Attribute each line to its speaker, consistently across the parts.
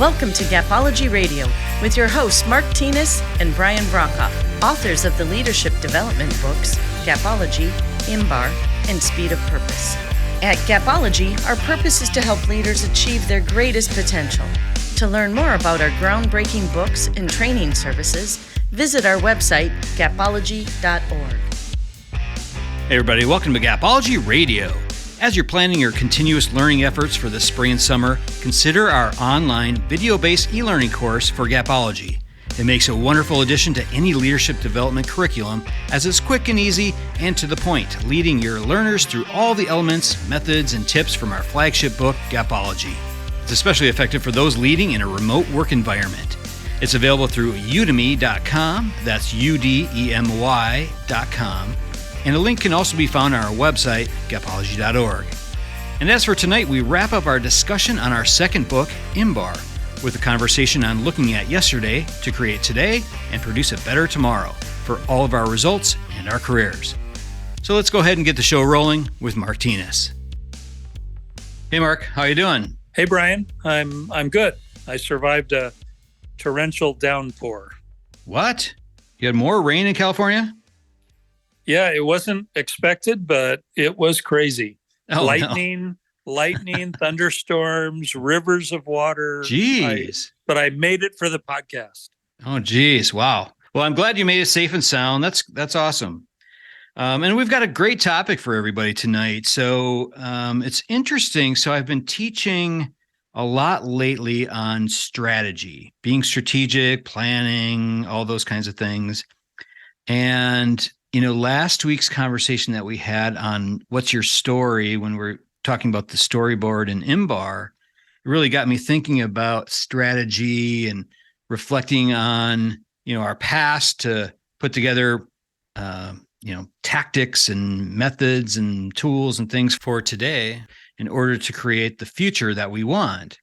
Speaker 1: Welcome to Gapology Radio with your hosts Mark Tinas and Brian Brokoff, authors of the leadership development books Gapology, IMBAR, and Speed of Purpose. At Gapology, our purpose is to help leaders achieve their greatest potential. To learn more about our groundbreaking books and training services, visit our website, gapology.org.
Speaker 2: Hey everybody, welcome to Gapology Radio. As you're planning your continuous learning efforts for the spring and summer, consider our online video-based e-learning course for Gapology. It makes a wonderful addition to any leadership development curriculum as it's quick and easy and to the point, leading your learners through all the elements, methods, and tips from our flagship book, Gapology. It's especially effective for those leading in a remote work environment. It's available through udemy.com, that's udemy.com, and a link can also be found on our website, gapology.org. And as for tonight, we wrap up our discussion on our second book, IMBAR, with a conversation on looking at yesterday to create today and produce a better tomorrow for all of our results and our careers. So let's go ahead and get the show rolling with Mark Tinas. Hey Mark, how you doing?
Speaker 3: Hey Brian, I'm good. I survived a torrential downpour.
Speaker 2: What? You had more rain in California?
Speaker 3: Yeah, it wasn't expected, but it was crazy.
Speaker 2: Oh,
Speaker 3: lightning, thunderstorms, rivers of water.
Speaker 2: Jeez.
Speaker 3: But I made it for the podcast.
Speaker 2: Oh, geez. Wow. Well, I'm glad you made it safe and sound. That's awesome. And we've got a great topic for everybody tonight. So it's interesting. So I've been teaching a lot lately on strategy, being strategic, planning, all those kinds of things. And last week's conversation that we had on what's your story when we're talking about the storyboard and IMBAR, it really got me thinking about strategy and reflecting on, our past to put together, tactics and methods and tools and things for today in order to create the future that we want.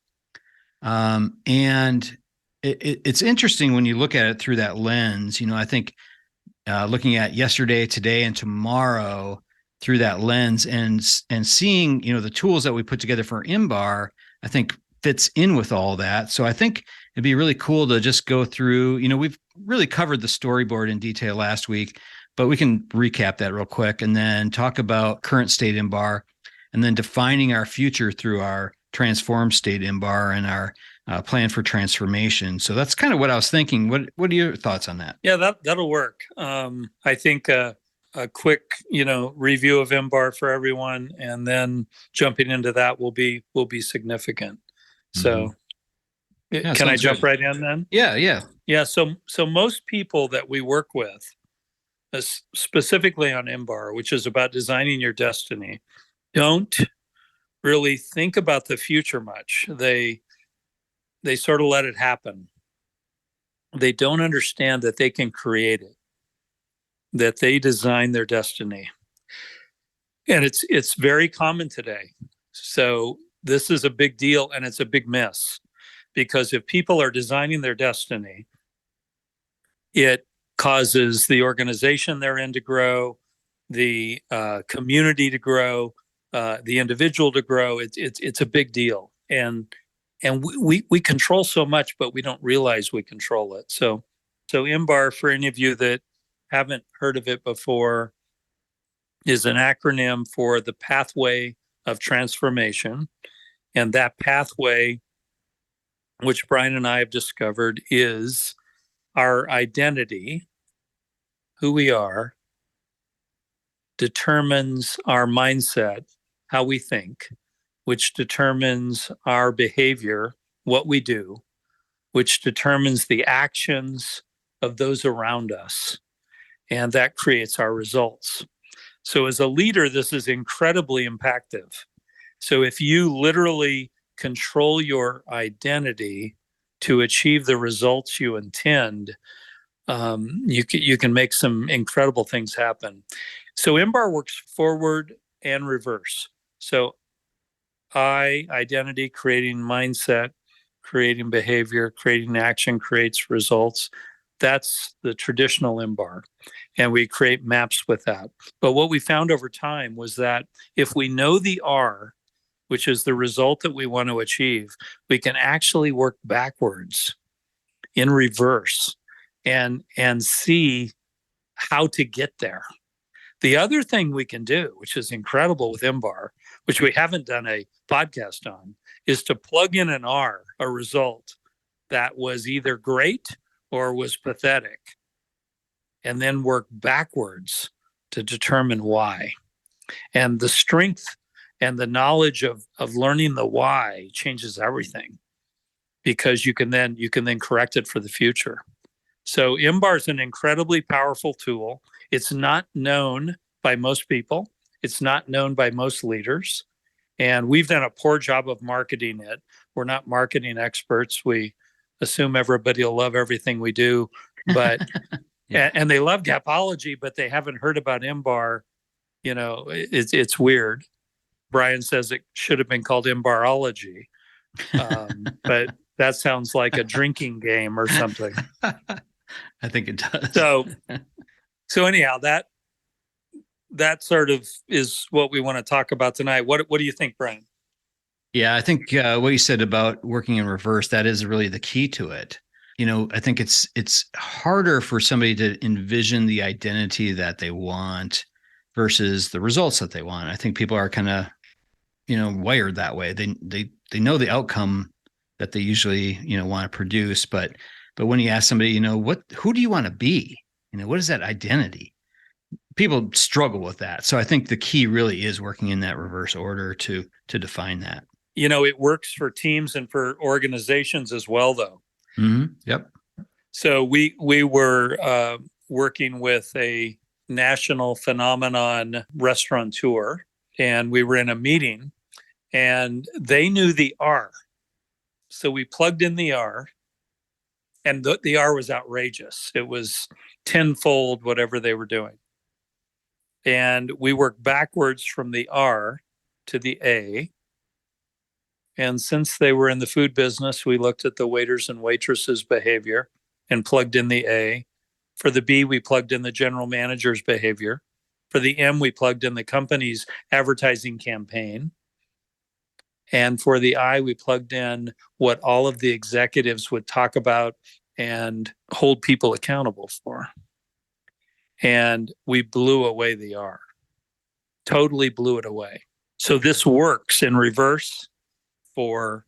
Speaker 2: And it's interesting when you look at it through that lens. I think looking at yesterday, today, and tomorrow through that lens and seeing, the tools that we put together for IMBAR, I think fits in with all that. So I think it'd be really cool to just go through, we've really covered the storyboard in detail last week, but we can recap that real quick and then talk about current state IMBAR and then defining our future through our transformed state IMBAR and our plan for transformation. So that's kind of what I was thinking. What are your thoughts on that?
Speaker 3: Yeah, that'll work. I think a quick, review of IMBAR for everyone, and then jumping into that will be significant. So, can I jump right in then?
Speaker 2: Yeah.
Speaker 3: So most people that we work with, specifically on IMBAR, which is about designing your destiny, don't really think about the future much. They sort of let it happen. They don't understand that they can create it, that they design their destiny. And it's very common today. So this is a big deal, and it's a big miss, because if people are designing their destiny, it causes the organization they're in to grow, the community to grow, the individual to grow. It's a big deal. And we control so much, but we don't realize we control it. So IMBAR, for any of you that haven't heard of it before, is an acronym for the pathway of transformation. And that pathway, which Brian and I have discovered, is our identity, who we are, determines our mindset, how we think, which determines our behavior, what we do, which determines the actions of those around us. And that creates our results. So as a leader, this is incredibly impactful. So if you literally control your identity to achieve the results you intend, you can make some incredible things happen. So IMBAR works forward and reverse. So identity, creating mindset, creating behavior, creating action creates results. That's the traditional IMBAR. And we create maps with that. But what we found over time was that if we know the R, which is the result that we want to achieve, we can actually work backwards in reverse and see how to get there. The other thing we can do, which is incredible with IMBAR, which we haven't done a podcast on, is to plug in an R, a result that was either great or was pathetic, and then work backwards to determine why. And the strength and the knowledge of learning the why changes everything, because you can then correct it for the future. So IMBAR is an incredibly powerful tool. It's not known by most people. It's not known by most leaders. And we've done a poor job of marketing it. We're not marketing experts. We assume everybody will love everything we do, but
Speaker 2: Yeah.
Speaker 3: and they love Gapology, but they haven't heard about IMBAR. You know, it's weird. Brian says it should have been called IMBARology, but that sounds like a drinking game or something.
Speaker 2: I think it does.
Speaker 3: So anyhow, that sort of is what we want to talk about tonight. What do you think, Brian?
Speaker 2: Yeah, I think what you said about working in reverse, that is really the key to it. You know, I think it's harder for somebody to envision the identity that they want versus the results that they want. I think people are kind of, wired that way. They know the outcome that they usually, want to produce, but when you ask somebody, who do you want to be? What is that identity? People struggle with that. So I think the key really is working in that reverse order to define that.
Speaker 3: It works for teams and for organizations as well, though.
Speaker 2: Mm-hmm. Yep.
Speaker 3: So we were working with a national phenomenon restaurateur, and we were in a meeting, and they knew the R. So we plugged in the R, and the R was outrageous. It was tenfold whatever they were doing. And we worked backwards from the R to the A. And since they were in the food business, we looked at the waiters and waitresses' behavior and plugged in the A. For the B, we plugged in the general manager's behavior. For the M, we plugged in the company's advertising campaign. And for the I, we plugged in what all of the executives would talk about and hold people accountable for. And we blew away the R. Totally blew it away. So this works in reverse for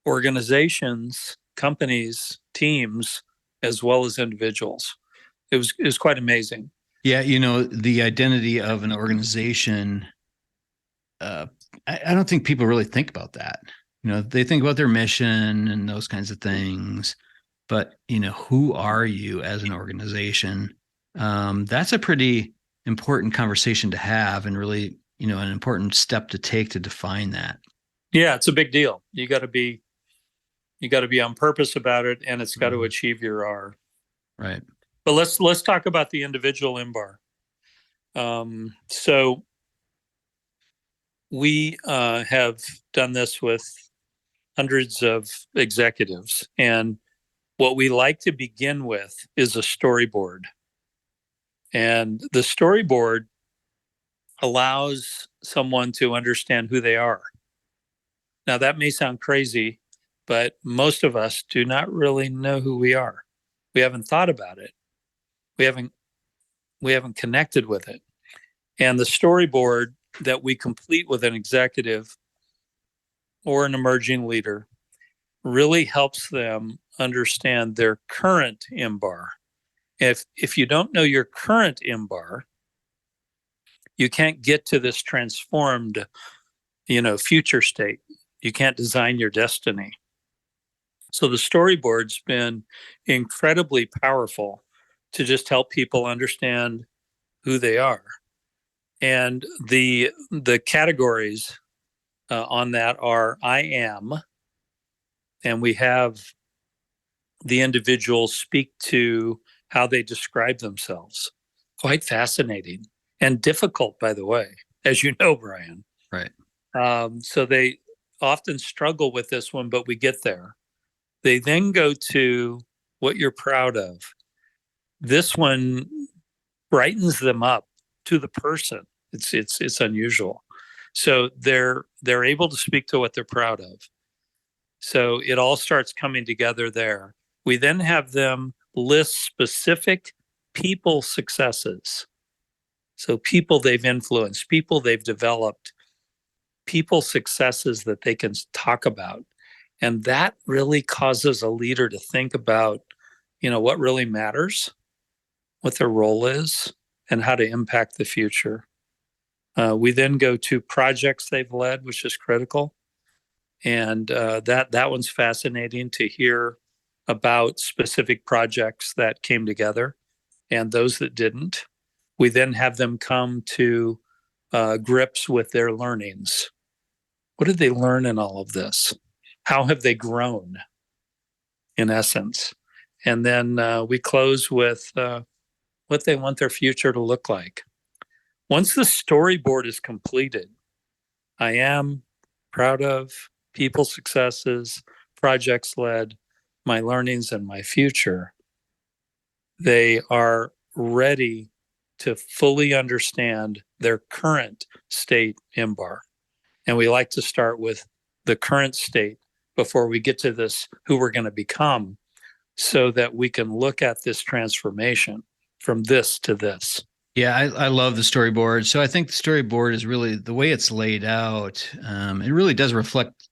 Speaker 3: organizations, companies, teams, as well as individuals. It was quite amazing.
Speaker 2: Yeah, the identity of an organization, I don't think people really think about that. They think about their mission and those kinds of things, but who are you as an organization? That's a pretty important conversation to have, and really, an important step to take to define that.
Speaker 3: Yeah, it's a big deal. You got to be on purpose about it, and it's got to achieve your R.
Speaker 2: Right.
Speaker 3: But let's talk about the individual IMBAR. So we have done this with hundreds of executives, and what we like to begin with is a storyboard. And the storyboard allows someone to understand who they are. Now, that may sound crazy, but most of us do not really know who we are. We haven't thought about it. We haven't connected with it. And the storyboard that we complete with an executive or an emerging leader really helps them understand their current IMBAR. If you don't know your current IMBAR, you can't get to this transformed, future state. You can't design your destiny. So the storyboard's been incredibly powerful to just help people understand who they are. And the categories on that are I am, and we have the individual speak to how they describe themselves. Quite fascinating and difficult, by the way, as you know, Brian.
Speaker 2: Right.
Speaker 3: So they often struggle with this one, but we get there. They then go to what you're proud of. This one brightens them up to the person. It's unusual. So they're able to speak to what they're proud of. So it all starts coming together there. We then have them list specific people successes. So people they've influenced, people they've developed, people successes that they can talk about. And that really causes a leader to think about, what really matters, what their role is, and how to impact the future. We then go to projects they've led, which is critical. And that one's fascinating to hear about specific projects that came together and those that didn't. We then have them come to grips with their learnings. What did they learn in all of this? How have they grown, in essence? And then we close with what they want their future to look like. Once the storyboard is completed, I am proud of people successes, projects led, my learnings, and my future. They are ready to fully understand their current state IMBAR. And we like to start with the current state before we get to this, who we're going to become, so that we can look at this transformation from this to this.
Speaker 2: Yeah, I love the storyboard. So I think the storyboard is really the way it's laid out. It really does reflect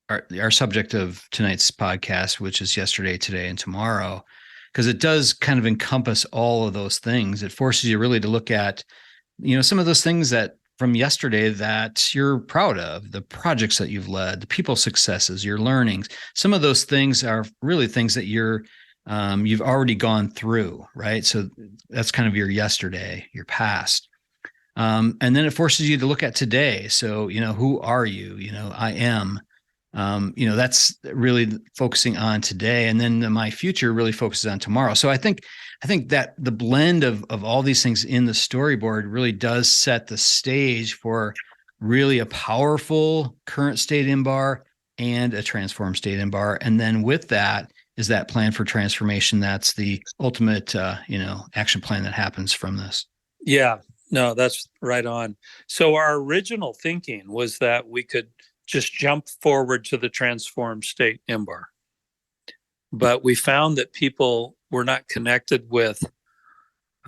Speaker 2: our subject of tonight's podcast, which is yesterday, today, and tomorrow, because it does kind of encompass all of those things. It forces you really to look at, some of those things that from yesterday that you're proud of, the projects that you've led, the people successes, your learnings. Some of those things are really things that you've already gone through, right? So that's kind of your yesterday, your past. And then it forces you to look at today. So, who are you? I am. That's really focusing on today, and then my future really focuses on tomorrow. So I think that the blend of all these things in the storyboard really does set the stage for really a powerful current state IMBAR and a transformed state IMBAR. And then with that is that plan for transformation. That's the ultimate, action plan that happens from this.
Speaker 3: Yeah, no, that's right on. So our original thinking was that we could just jump forward to the transformed state IMBAR. But we found that people were not connected with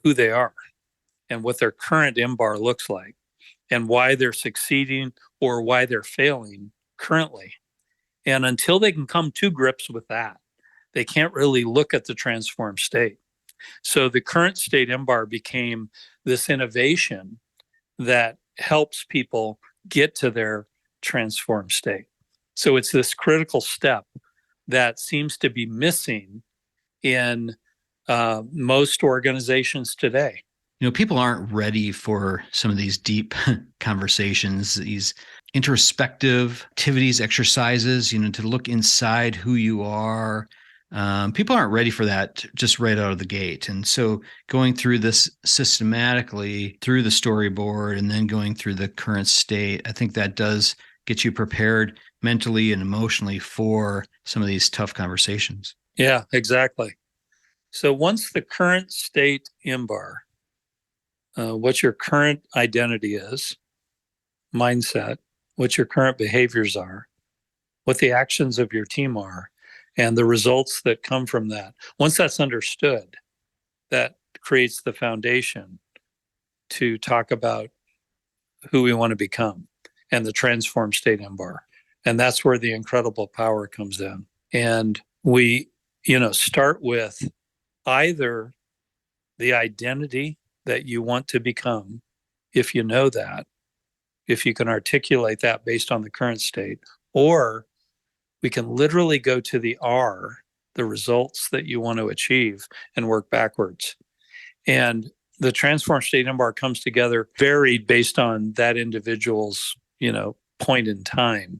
Speaker 3: who they are and what their current IMBAR looks like and why they're succeeding or why they're failing currently. And until they can come to grips with that, they can't really look at the transformed state. So the current state IMBAR became this innovation that helps people get to their transformed state. So it's this critical step that seems to be missing in most organizations today.
Speaker 2: People aren't ready for some of these deep conversations, these introspective activities, exercises, to look inside who you are. People aren't ready for that just right out of the gate. And so going through this systematically through the storyboard and then going through the current state, I think that does get you prepared mentally and emotionally for some of these tough conversations.
Speaker 3: Yeah, exactly. So once the current state IMBAR, what your current identity is, mindset, what your current behaviors are, what the actions of your team are, and the results that come from that. Once that's understood, that creates the foundation to talk about who we want to become and the transformed state IMBAR. And that's where the incredible power comes in. And we, start with either the identity that you want to become, if you know that, if you can articulate that based on the current state, or we can literally go to the R, the results that you want to achieve, and work backwards. And the transformed state IMBAR comes together varied based on that individual's, point in time.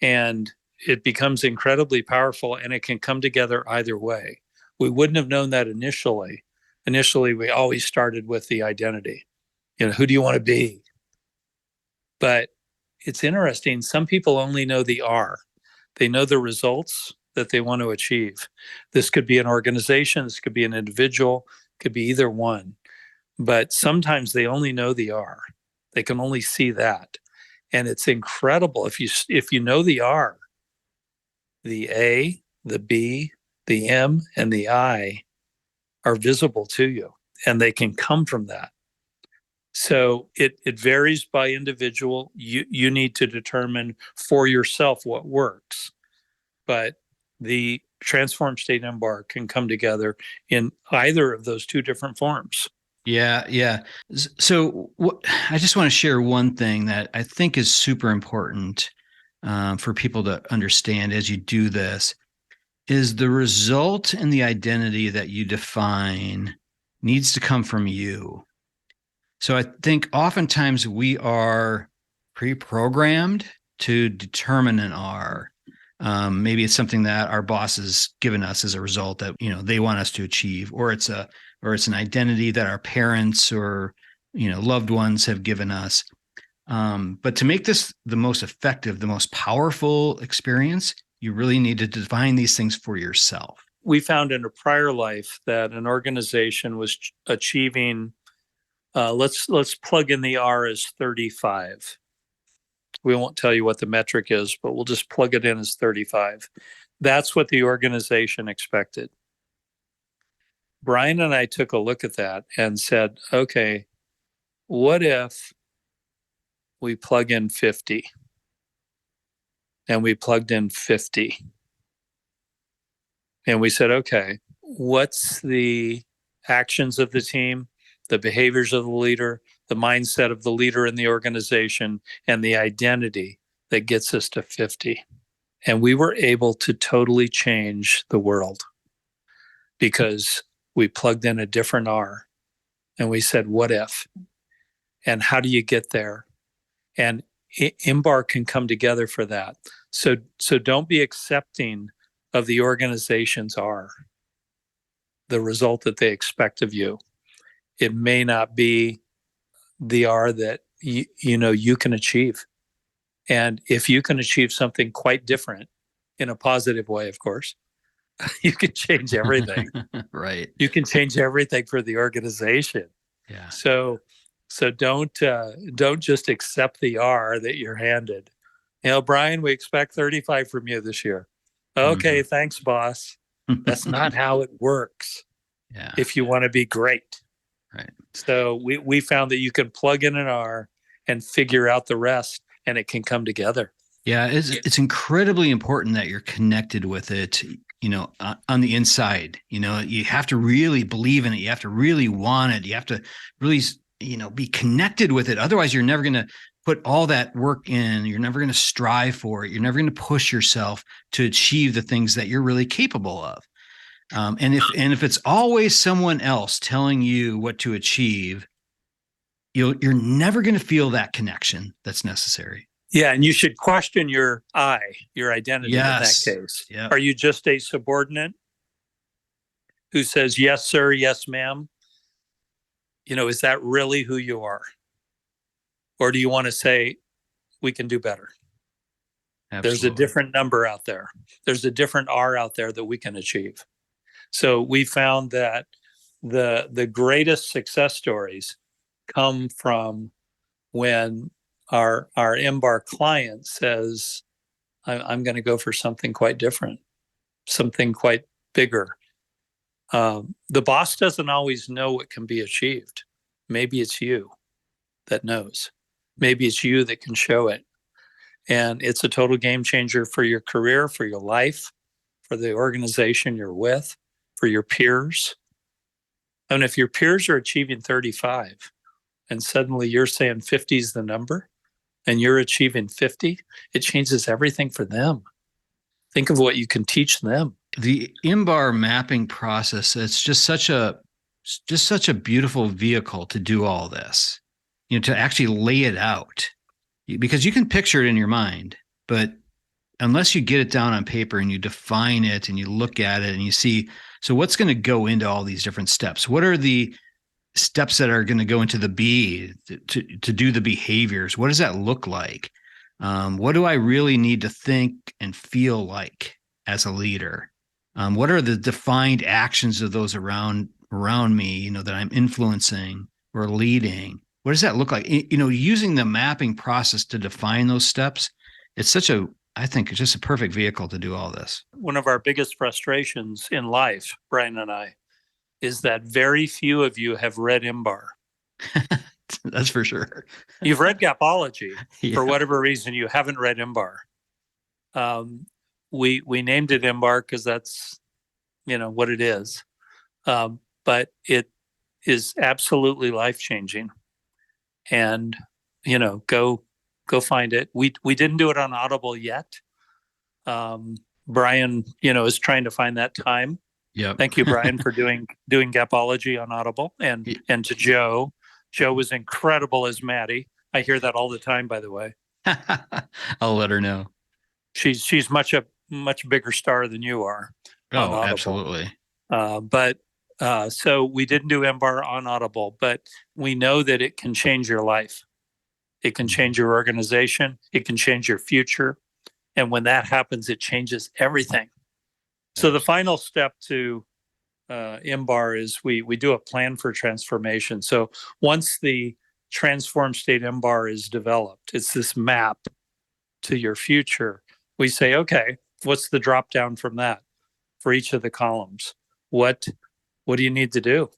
Speaker 3: And it becomes incredibly powerful, and it can come together either way. We wouldn't have known that initially. Initially, we always started with the identity. Who do you want to be? But it's interesting. Some people only know the R. They know the results that they want to achieve. This could be an organization, this could be an individual, could be either one. But sometimes they only know the R. They can only see that. And it's incredible. If you know the R, the A, the B, the M, and the I are visible to you, and they can come from that. So it varies by individual. You need to determine for yourself what works. But the transform state IMBAR can come together in either of those two different forms.
Speaker 2: Yeah, yeah. So I just want to share one thing that I think is super important for people to understand as you do this is the result and the identity that you define needs to come from you. So I think oftentimes we are pre-programmed to determine an R. Maybe it's something that our boss has given us as a result that they want us to achieve, or it's an identity that our parents or loved ones have given us. But to make this the most effective, the most powerful experience, you really need to define these things for yourself.
Speaker 3: We found in a prior life that an organization was achieving. Let's plug in the R as 35. We won't tell you what the metric is, but we'll just plug it in as 35. That's what the organization expected. Brian and I took a look at that and said, okay, what if we plug in 50? And we plugged in 50. And we said, okay, what's the actions of the team, the behaviors of the leader, the mindset of the leader in the organization, and the identity that gets us to 50? And we were able to totally change the world because we plugged in a different R and we said, what if? And how do you get there? And IMBAR can come together for that. So don't be accepting of the organization's R, the result that they expect of you. It may not be the R that you can achieve. And if you can achieve something quite different in a positive way, of course, you can change everything.
Speaker 2: Right.
Speaker 3: You can change everything for the organization.
Speaker 2: Yeah.
Speaker 3: So don't just accept the R that you're handed. Brian, we expect 35 from you this year. Okay, thanks, boss. That's not how it works.
Speaker 2: Yeah.
Speaker 3: If you want to be great.
Speaker 2: Right.
Speaker 3: So we found that you can plug in an R and figure out the rest, and it can come together.
Speaker 2: Yeah, it's incredibly important that you're connected with it, on the inside. You have to really believe in it. You have to really want it. You have to really, be connected with it. Otherwise, you're never going to put all that work in. You're never going to strive for it. You're never going to push yourself to achieve the things that you're really capable of. And if it's always someone else telling you what to achieve, you're never going to feel that connection that's necessary.
Speaker 3: Yeah, and you should question your identity in that case.
Speaker 2: Yep.
Speaker 3: Are you just a subordinate who says, yes, sir, yes, ma'am? Is that really who you are? Or do you want to say, we can do better?
Speaker 2: Absolutely.
Speaker 3: There's a different number out there. There's a different R out there that we can achieve. So we found that the greatest success stories come from when our IMBAR client says, I'm going to go for something quite different, something quite bigger. The boss doesn't always know what can be achieved. Maybe it's you that knows. Maybe it's you that can show it. And it's a total game changer for your career, for your life, for the organization you're with, for your peers. And if your peers are achieving 35 and suddenly you're saying 50 is the number and you're achieving 50, it changes everything for them. Think of what you can teach them.
Speaker 2: The IMBAR mapping process, it's just such a beautiful vehicle to do all this, to actually lay it out, because you can picture it in your mind, but unless you get it down on paper and you define it and you look at it and you see, so what's going to go into all these different steps? What are the steps that are going to go into the B to do the behaviors? What does that look like? What do I really need to think and feel like as a leader? What are the defined actions of those around me, that I'm influencing or leading? what does that look like? Using the mapping process to define those steps, it's I think it's just a perfect vehicle to do all this.
Speaker 3: One of our biggest frustrations in life, Brian and I, is that very few of you have read IMBAR.
Speaker 2: That's for sure.
Speaker 3: You've read Gapology.
Speaker 2: Yeah.
Speaker 3: For whatever reason, you haven't read IMBAR. We named it IMBAR because that's, what it is. But it is absolutely life-changing. And, go find it. We didn't do it on Audible yet. Brian, is trying to find that time.
Speaker 2: Yeah.
Speaker 3: Thank you, Brian, for doing Gapology on Audible, and to Joe. Joe was incredible as Maddie. I hear that all the time, by the way.
Speaker 2: I'll let her know.
Speaker 3: She's a much bigger star than you are.
Speaker 2: Oh, absolutely.
Speaker 3: So we didn't do IMBAR on Audible, but we know that it can change your life. It can change your organization. It can change your future. And when that happens, it changes everything. So the final step to IMBAR is we do a plan for transformation. So once the transform state IMBAR is developed, it's this map to your future. We say, okay, what's the drop down from that for each of the columns? What do you need to do?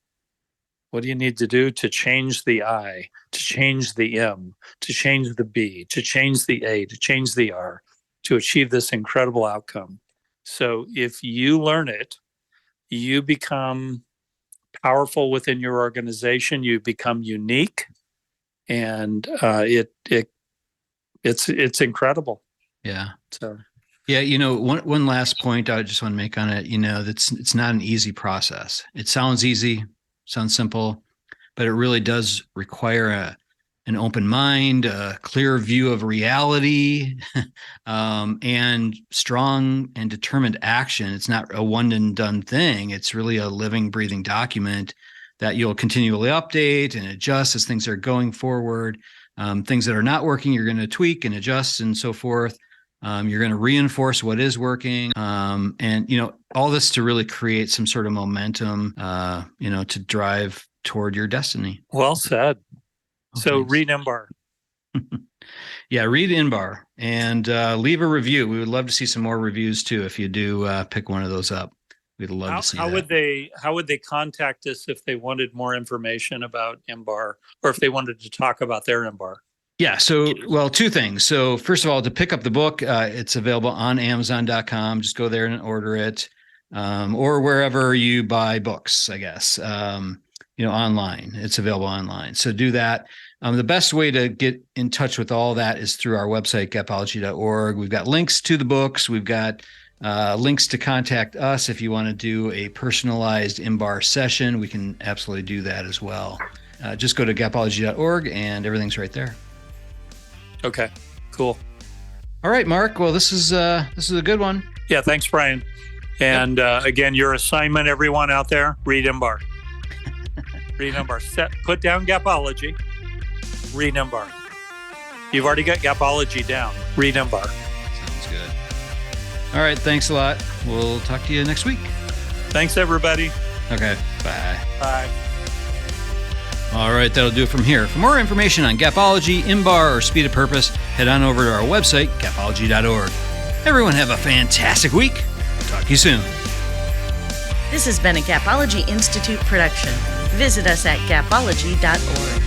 Speaker 3: What do you need to do to change the I, to change the M, to change the B, to change the A, to change the R, to achieve this incredible outcome? So if you learn it, you become powerful within your organization, you become unique, and it's incredible.
Speaker 2: Yeah.
Speaker 3: So
Speaker 2: yeah, one last point I just want to make on it, it's not an easy process. It sounds easy, sounds simple, but it really does require an open mind, a clear view of reality, and strong and determined action. It's not a one and done thing. It's really a living, breathing document that you'll continually update and adjust as things are going forward. Things that are not working, you're going to tweak and adjust and so forth. You're going to reinforce what is working. And, all this to really create some sort of momentum, to drive toward your destiny.
Speaker 3: Well said. So read IMBAR.
Speaker 2: Yeah, read IMBAR and leave a review. We would love to see some more reviews too. If you do pick one of those up, we'd love to see that.
Speaker 3: How would they contact us if they wanted more information about IMBAR, or if they wanted to talk about their IMBAR?
Speaker 2: Yeah. So, two things. So first of all, to pick up the book, it's available on Amazon.com. Just go there and order it, or wherever you buy books, I guess. Online. It's available online. So do that. The best way to get in touch with all that is through our website, gapology.org. We've got links to the books. We've got links to contact us if you want to do a personalized IMBAR session. We can absolutely do that as well. Just go to gapology.org and everything's right there.
Speaker 3: Okay, cool.
Speaker 2: All right, Mark. Well, this is a good one.
Speaker 3: Yeah, thanks, Brian. And again, your assignment, everyone out there, read IMBAR. Read IMBAR. Put down Gapology. Read IMBAR. You've already got Gapology down. Read IMBAR.
Speaker 2: Sounds good. All right. Thanks a lot. We'll talk to you next week.
Speaker 3: Thanks, everybody.
Speaker 2: Okay. Bye.
Speaker 3: Bye.
Speaker 2: All right. That'll do it from here. For more information on Gapology, IMBAR, or Speed of Purpose, head on over to our website, gapology.org. Everyone have a fantastic week. Talk to you soon.
Speaker 1: This has been a Gapology Institute production. Visit us at gapology.org.